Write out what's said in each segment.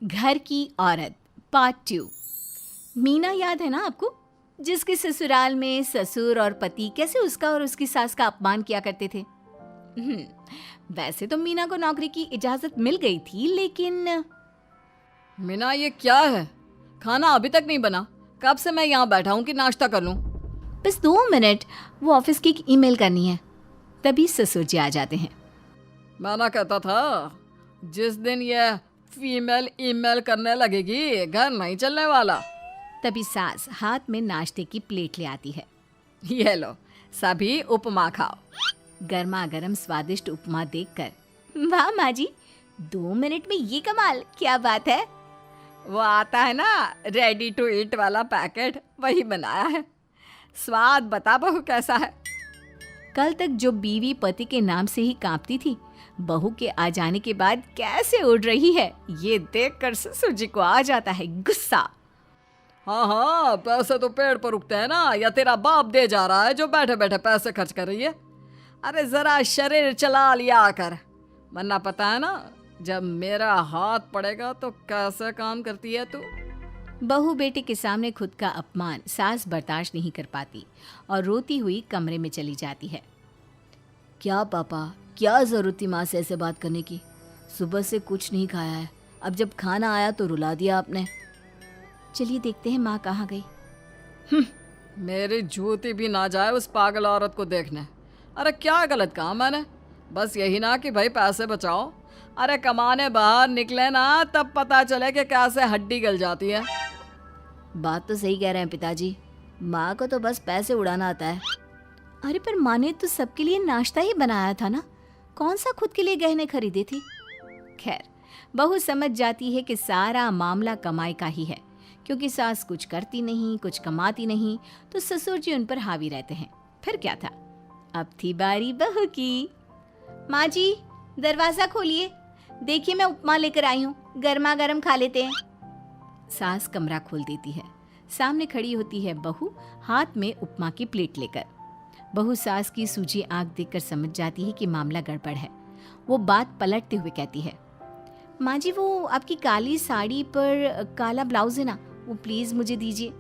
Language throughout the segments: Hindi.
घर की औरत पार्ट 2। मीना याद है ना आपको, जिसके ससुराल में ससुर और पति कैसे उसका और उसकी सास का अपमान किया करते थे। वैसे तो मीना को नौकरी की इजाजत मिल गई थी, लेकिन मीना, ये क्या है? खाना अभी तक नहीं बना। कब से मैं यहाँ बैठा हूँ कि नाश्ता कर लूँ। बस 2 मिनट, वो ऑफिस की एक ईमेल करनी है। तभी ससुर जी आ जाते हैं। मैंने कहता था जिस दिन ये फीमेल ईमेल करने लगेगी घर नहीं चलने वाला। तभी सास हाथ में नाश्ते की प्लेट ले आती है। ये लो, सभी उपमा खाओ। गर्मा गर्म स्वादिष्ट उपमा देखकर वाह माँ जी, 2 मिनट में ये कमाल, क्या बात है। वो आता है ना रेडी टू ईट वाला पैकेट, वही बनाया है। स्वाद बता बहू कैसा है। कल तक जो बीवी पति के नाम से ही कांपती थी, बहू के आ जाने के बाद कैसे उड़ रही है, ये देखकर ससुर जी को आ जाता है गुस्सा। हाँ, पैसे तो पेड़ पर उगते हैं ना, या तेरा बाप दे जा रहा है जो बैठे बैठे पैसे खर्च कर रही है। अरे जरा शरीर चला लिया कर, वरना पता है ना जब मेरा हाथ पड़ेगा तो कैसे काम करती है तू। बहू बेटे के सामने खुद का अपमान सास बर्दाश्त नहीं कर पाती और रोती हुई कमरे में चली जाती है। क्या पापा, क्या जरूरत थी माँ से ऐसे बात करने की? सुबह से कुछ नहीं खाया है, अब जब खाना आया तो रुला दिया आपने। चलिए देखते हैं माँ कहाँ गई। मेरी जूती भी ना जाए उस पागल औरत को देखने। अरे क्या गलत काम मैंने? बस यही ना कि भाई पैसे बचाओ। अरे कमाने बाहर निकले ना तब पता चले कि कैसे हड्डी गल जाती है। बात तो सही कह रहे हैं पिताजी, माँ को तो बस पैसे उड़ाना आता है। अरे पर माँ ने तो सबके लिए नाश्ता ही बनाया था ना, कौन सा खुद के लिए गहने खरीदे थे। खैर, बहू समझ जाती है कि सारा मामला कमाई का ही है, क्योंकि सास कुछ करती नहीं, कुछ कमाती नहीं, तो ससुर जी उन पर हावी रहते हैं। फिर क्या था, अब थी बारी बहू की। माँ जी, दरवाजा खोलिए, देखिए मैं उपमा लेकर आई हूँ, गर्मा गर्म खा लेते हैं। सास कमरा खोल देती है। सामने खड़ी होती है बहू, हाथ में उपमा की प्लेट लेकर। बहू सास की सूजी आंख देखकर समझ जाती है कि मामला गड़बड़ है। वो बात पलटते हुए कहती है, माँ जी वो आपकी काली साड़ी पर काला ब्लाउज है ना, वो प्लीज मुझे दीजिए।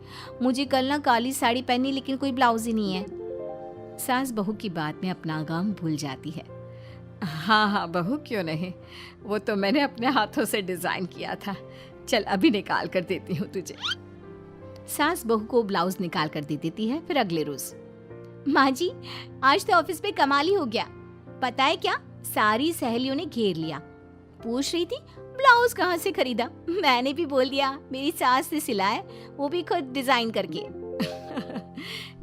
मुझे कल ना काली साड़ी पहनी, लेकिन कोई ब्लाउज ही नहीं है। सास बहू की बात में अपना गम भूल जाती है। हाँ हाँ बहू, क्यों नहीं, वो तो मैंने अपने हाथों से डिजाइन किया था। चल अभी निकाल कर देती हूँ तुझे। सास बहू को ब्लाउज निकाल कर दे देती है। फिर अगले रोज, माँ जी आज तो ऑफिस पे कमाल ही हो गया। पता है क्या, सारी सहेलियों ने घेर लिया, पूछ रही थी ब्लाउज कहाँ से खरीदा। मैंने भी बोल दिया मेरी सास ने सिलाया, वो भी खुद डिजाइन करके।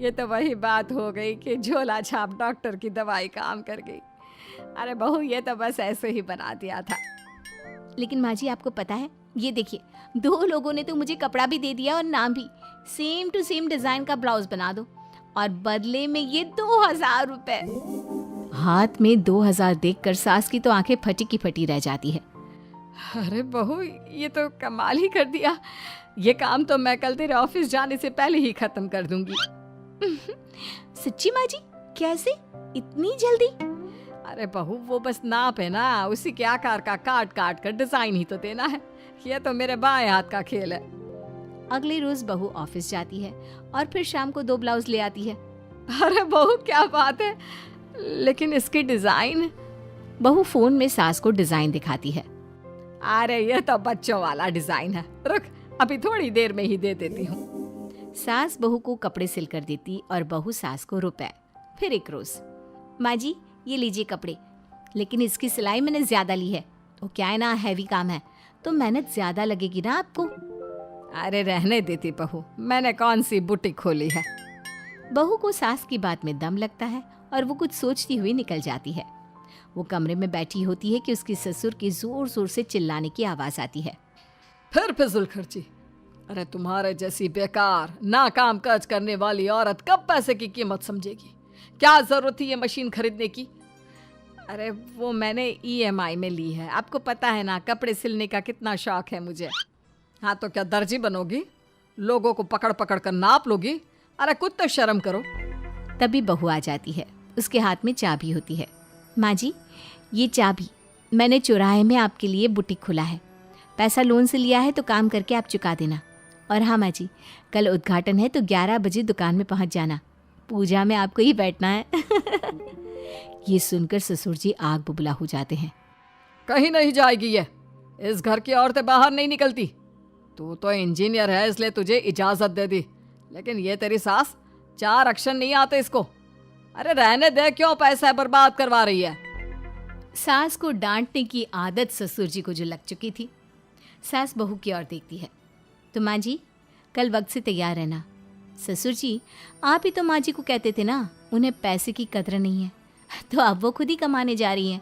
ये तो वही बात हो गई कि झोला छाप डॉक्टर की दवाई काम कर गई। अरे बहू, ये तो बस ऐसे ही बना दिया था। लेकिन माँ जी आपको पता है, ये देखिए 2 लोगों ने तो मुझे कपड़ा भी दे दिया और नाम भी, सेम टू सेम डिजाइन का ब्लाउज बना दो, और बदले में ये 2000 रुपए। हाथ में 2000 देखकर सास की तो आंखें फटी की फटी रह जाती है। अरे बहू, ये तो कमाल ही कर दिया। ये काम तो मैं कल तेरे ऑफिस जाने से पहले ही खत्म कर दूंगी। सच्ची माँ जी, कैसे इतनी जल्दी? अरे बहू, वो बस नाप है ना, उसी के आकार का काट काट कर डिजाइन ही तो देना है। ये तो मेरे बाएं हाथ का खेल है। अगले रोज बहू ऑफिस जाती है और फिर शाम को 2 ब्लाउज ले आती है। अरे बहू, क्या बात है, लेकिन इसकी डिजाइन। बहू फोन में सास को डिजाइन दिखाती है। अरे ये तो बच्चों वाला डिजाइन है, रुक अभी थोड़ी देर में ही दे देती हूँ। सास बहू को कपड़े सिल कर देती और बहू सास को रुपए। फिर एक रोज, माँ जी ये लीजिए कपड़े, लेकिन इसकी सिलाई मैंने ज्यादा ली है। तो क्या है ना, हैवी काम है तो मेहनत ज्यादा लगेगी ना आपको। अरे रहने देती बहू, मैंने कौन सी बुटीक खोली है। बहू को सास की बात में दम लगता है और वो कुछ सोचती हुई निकल जाती है। वो कमरे में बैठी होती है कि उसके ससुर की जोर जोर से चिल्लाने की आवाज आती है। फिर फिजूल खर्ची। अरे तुम्हारे जैसी बेकार नाकाम काज करने वाली औरत कब पैसे की कीमत समझेगी। क्या जरूरत थी ये मशीन खरीदने की? अरे वो मैंने EMI में ली है, आपको पता है ना कपड़े सिलने का कितना शौक है मुझे। हाँ तो क्या दर्जी बनोगी, लोगों को पकड़ पकड़ कर नाप लोगी? अरे कुछ तो शर्म करो। तभी बहू आ जाती है, उसके हाथ में चाबी होती है। माँ जी ये चाबी, मैंने चौराहे में आपके लिए बुटीक खुला है, पैसा लोन से लिया है तो काम करके आप चुका देना। और हाँ माँ जी, कल उद्घाटन है तो 11 बजे दुकान में पहुँच जाना, पूजा में आपको ही बैठना है। ये सुनकर ससुर जी आग बुबला हो जाते हैं। कहीं नहीं जाएगी ये, इस घर की औरतें बाहर नहीं निकलती। तू तो इंजीनियर है इसलिए तुझे इजाजत दे दी, लेकिन ये तेरी सास 4 अक्षर नहीं आते इसको। अरे रहने दे, क्यों पैसा बर्बाद करवा रही है। सास को डांटने की आदत ससुर जी को जो लग चुकी थी। सास बहू की ओर देखती है। तो माँ जी कल वक्त से तैयार रहना। ससुर जी आप ही तो माँ जी को कहते थे ना उन्हें पैसे की कदर नहीं है, तो अब वो खुद ही कमाने जा रही हैं।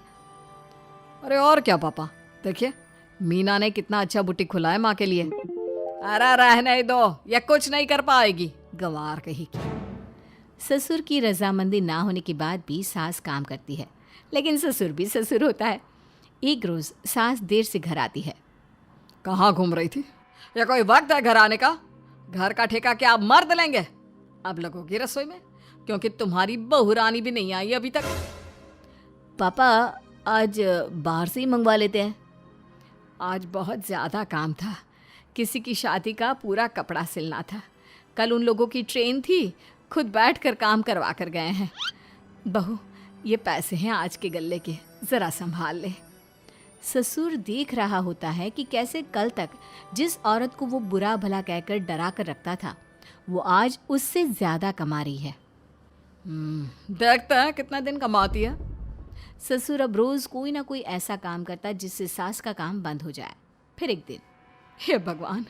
अरे और क्या पापा, देखिए मीना ने कितना अच्छा बुटीक खुला है माँ के लिए। अरे रहने दो, ये कुछ नहीं कर पाएगी, गंवार कहीं की। ससुर की रजामंदी ना होने के बाद भी सास काम करती है, लेकिन ससुर भी ससुर होता है। एक रोज़ सास देर से घर आती है। कहाँ घूम रही थी? या कोई वक्त है घर आने का? घर का ठेका क्या आप मर्द लेंगे? अब लगोगी रसोई में, क्योंकि तुम्हारी बहू रानी भी नहीं आई अभी तक। पापा आज बाहर से ही मंगवा लेते हैं। आज बहुत ज़्यादा काम था, किसी की शादी का पूरा कपड़ा सिलना था। कल उन लोगों की ट्रेन थी, खुद बैठकर काम करवा कर गए हैं। बहू ये पैसे हैं आज के गल्ले के, ज़रा संभाल ले। ससुर देख रहा होता है कि कैसे कल तक जिस औरत को वो बुरा भला कहकर डरा कर रखता था वो आज उससे ज़्यादा कमा रही है। देखते हैं कितना दिन कमाती है। ससुर अब रोज़ कोई ना कोई ऐसा काम करता जिससे सास का काम बंद हो जाए। फिर एक दिन, हे भगवान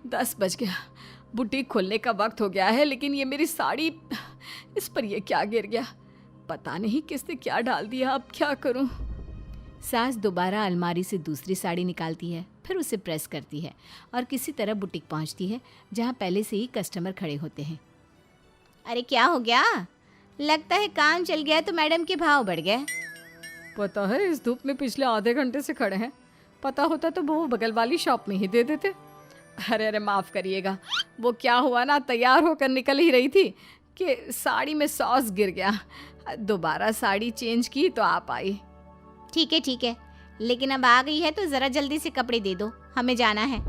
10 बज गया, बुटीक खोलने का वक्त हो गया है, लेकिन ये मेरी साड़ी, इस पर ये क्या गिर गया, पता नहीं किसने क्या डाल दिया, अब क्या करूं। सास दोबारा अलमारी से दूसरी साड़ी निकालती है, फिर उसे प्रेस करती है और किसी तरह बुटीक पहुंचती है जहां पहले से ही कस्टमर खड़े होते हैं। अरे क्या हो गया? लगता है काम चल गया तो मैडम के भाव बढ़ गए। पता है इस धूप में पिछले आधे घंटे से खड़े हैं, पता होता तो वो बगल वाली शॉप में ही दे देते। अरे अरे माफ़ करिएगा, वो क्या हुआ ना, तैयार होकर निकल ही रही थी कि साड़ी में सॉस गिर गया। दोबारा साड़ी चेंज की तो आप आई। ठीक है, लेकिन अब आ गई है तो ज़रा जल्दी से कपड़े दे दो, हमें जाना है।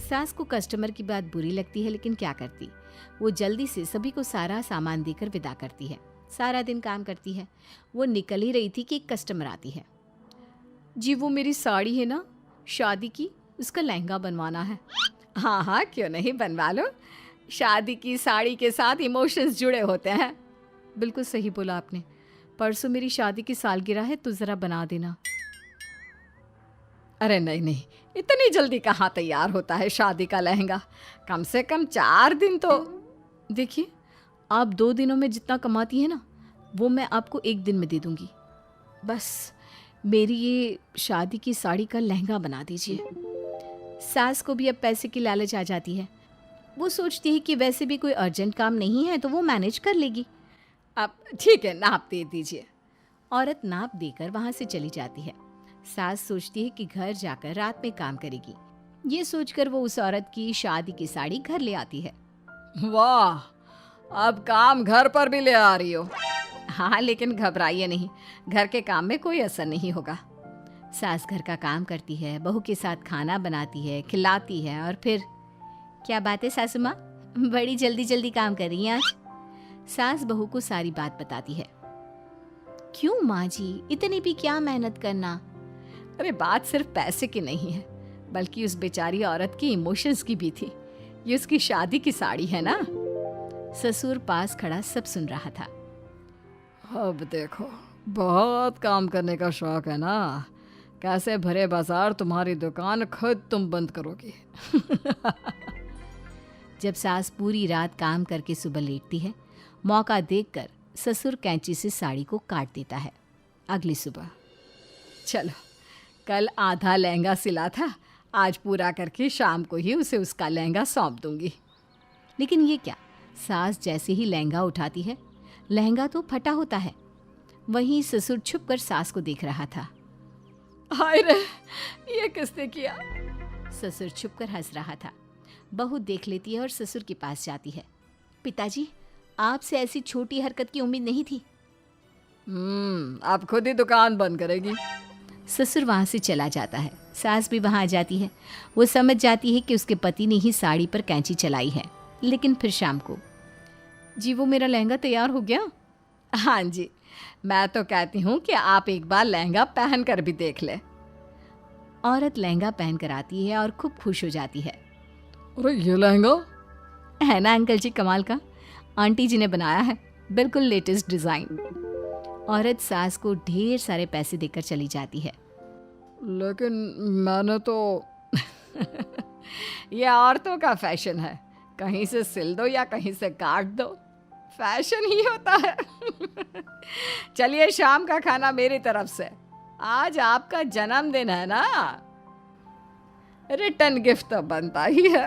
सास को कस्टमर की बात बुरी लगती है, लेकिन क्या करती, वो जल्दी से सभी को सारा सामान देकर विदा करती है। सारा दिन काम करती है। वो निकल ही रही थी कि एक कस्टमर आती है। जी वो मेरी साड़ी है ना शादी की, उसका लहंगा बनवाना है। हाँ हाँ क्यों नहीं, बनवा लो। शादी की साड़ी के साथ इमोशंस जुड़े होते हैं। बिल्कुल सही बोला आपने, परसों मेरी शादी की सालगिरह है तो ज़रा बना देना। अरे नहीं, इतनी जल्दी कहाँ तैयार होता है शादी का लहंगा, कम से कम 4 दिन तो। देखिए आप 2 दिनों में जितना कमाती है ना वो मैं आपको 1 दिन में दे दूँगी। बस मेरी ये शादी की साड़ी का लहंगा बना दीजिए। सास को भी अब पैसे की लालच आ जाती है। वो सोचती है कि वैसे भी कोई अर्जेंट काम नहीं है तो वो मैनेज कर लेगी। अब ठीक है, नाप दे दीजिए। औरत नाप देकर वहाँ से चली जाती है। सास सोचती है कि घर जाकर रात में काम करेगी। ये सोचकर वो उस औरत की शादी की साड़ी घर ले आती है। वाह, अब काम घर पर भी ले आ रही हो। हाँ लेकिन घबराइए नहीं, घर के काम में कोई असर नहीं होगा। सास घर का काम करती है, बहू के साथ खाना बनाती है, खिलाती है और फिर क्या बात है सासू माँ, बड़ी जल्दी जल्दी काम कर रही हैं आज। सास बहू को सारी बात बताती है। क्यों माँ जी, इतनी भी क्या मेहनत करना। अरे बात सिर्फ पैसे की नहीं है, बल्कि उस बेचारी औरत की इमोशंस की भी थी। ये उसकी शादी की साड़ी है ना। ससुर पास खड़ा सब सुन रहा था। अब देखो, बहुत काम करने का शौक है ना, कैसे भरे बाजार तुम्हारी दुकान खुद तुम बंद करोगी। जब सास पूरी रात काम करके सुबह लेटती है, मौका देखकर ससुर कैंची से साड़ी को काट देता है। अगली सुबह, चलो कल आधा लहंगा सिला था, आज पूरा करके शाम को ही उसे उसका लहंगा सौंप दूंगी। लेकिन ये क्या, सास जैसे ही लहंगा उठाती है, लहंगा तो फटा होता है। वहीं ससुर छुप कर सास को देख रहा था। हाय रे, ये किसने किया? ससुर छुप कर हंस रहा था। बहू देख लेती है और ससुर के पास जाती है। पिताजी, आपसे ऐसी छोटी हरकत की उम्मीद नहीं थी। आप खुद ही दुकान बंद करेगी। ससुर वहां से चला जाता है। सास भी वहाँ आ जाती है। वो समझ जाती है कि उसके पति ने ही साड़ी पर कैंची चलाई है। लेकिन फिर शाम को, जी वो मेरा लहंगा तैयार हो गया? हाँ जी, मैं तो कहती हूँ कि आप एक बार लहंगा पहन कर भी देख ले। औरत लहंगा पहन कर आती है और खूब खुश हो जाती है। अरे ये लहंगा है ना अंकल जी कमाल का, आंटी जी ने बनाया है, बिल्कुल लेटेस्ट डिज़ाइन। औरत सास को ढेर सारे पैसे देकर चली जाती है। लेकिन मैंने तो ये औरतों का फैशन है, कहीं से सिल दो या कहीं से काट दो, फैशन ही होता है। चलिए शाम का खाना मेरी तरफ से, आज आपका जन्मदिन है ना, रिटर्न गिफ्ट तो बनता ही है।